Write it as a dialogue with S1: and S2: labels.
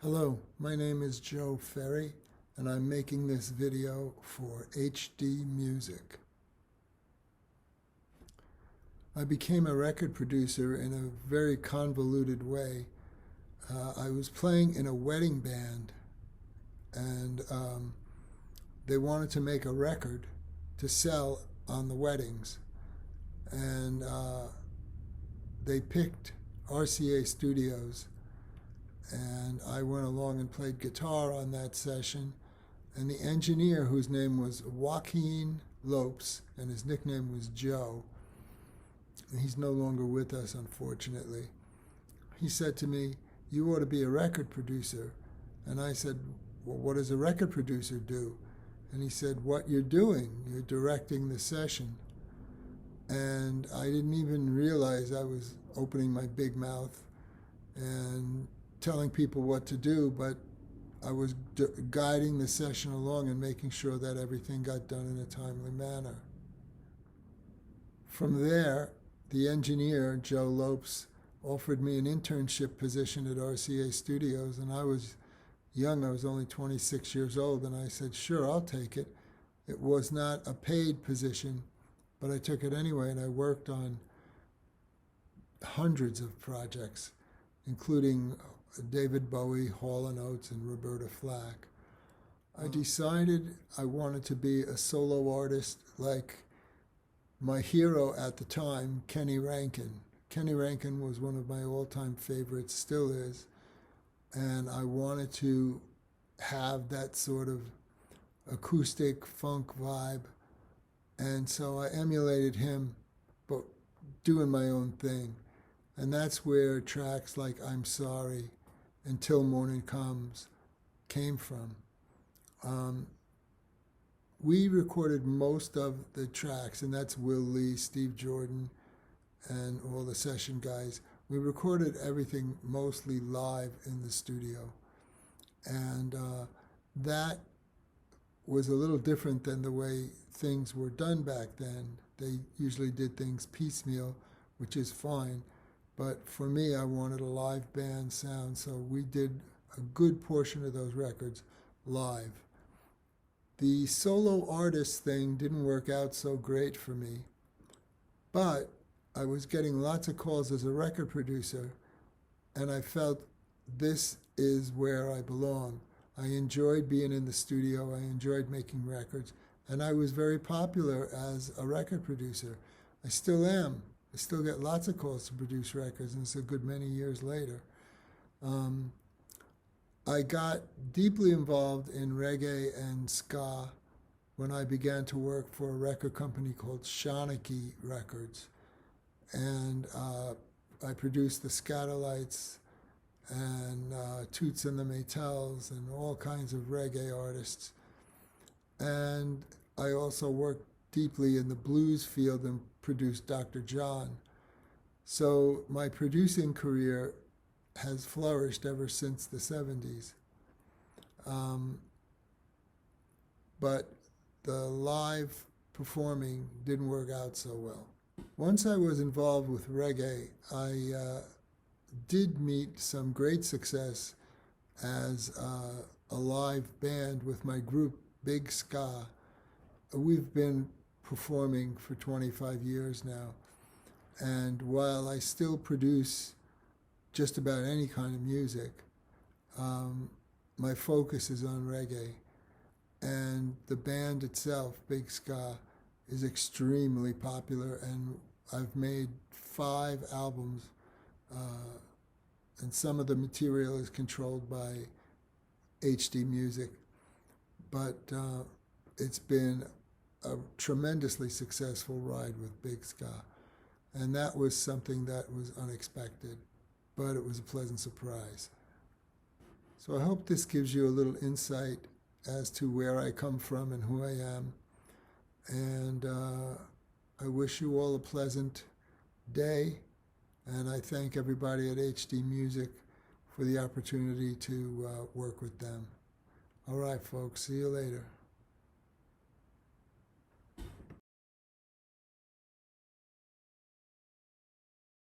S1: Hello, my name is Joe Ferry, and I'm making this video for HD Music. I became a record producer in a very convoluted way. I was playing in a wedding band, and they wanted to make a record to sell on the weddings. And they picked RCA Studios, and I went along and played guitar on that session. And the engineer, whose name was Joaquin Lopes, and his nickname was Joe, and he's no longer with us, unfortunately, he said to me, "You ought to be a record producer." And I said, "Well, what does a record producer do?" And he said, "What you're doing, you're directing the session." And I didn't even realize I was opening my big mouth and telling people what to do, but I was guiding the session along and making sure that everything got done in a timely manner. From there, the engineer, Joe Lopes, offered me an internship position at RCA Studios, and I was young. I was only 26 years old, and I said, "Sure, I'll take it." It was not a paid position, but I took it anyway, and I worked on hundreds of projects, including David Bowie, Hall & Oates, and Roberta Flack. I decided I wanted to be a solo artist like my hero at the time, Kenny Rankin. Kenny Rankin was one of my all-time favorites, still is, and I wanted to have that sort of acoustic funk vibe, and so I emulated him, but doing my own thing. And that's where tracks like I'm Sorry and Till Morning Comes came from. We recorded most of the tracks, and that's Will Lee, Steve Jordan, and all the session guys. We recorded everything mostly live in the studio. And that was a little different than the way things were done back then. They usually did things piecemeal, which is fine. But for me, I wanted a live band sound, so we did a good portion of those records live. The solo artist thing didn't work out so great for me, but I was getting lots of calls as a record producer, and I felt this is where I belong. I enjoyed being in the studio, I enjoyed making records, and I was very popular as a record producer. I still am. I still get lots of calls to produce records, and it's a good many years later. I got deeply involved in reggae and ska when I began to work for a record company called Shawnee Records. And I produced the Scatolites and Toots and the Maytals and all kinds of reggae artists. And I also worked deeply in the blues field and produced Dr. John. So my producing career has flourished ever since the 70s. But the live performing didn't work out so well. Once I was involved with reggae, I did meet some great success as a live band with my group, Big Ska. We've been performing for 25 years now. And while I still produce just about any kind of music, my focus is on reggae. And the band itself, Big Ska, is extremely popular, and I've made 5 albums, and some of the material is controlled by HD Music. But it's been a tremendously successful ride with Big Ska. And that was something that was unexpected, but it was a pleasant surprise. So I hope this gives you a little insight as to where I come from and who I am. And I wish you all a pleasant day, and I thank everybody at HD Music for the opportunity to work with them. All right, folks, see you later.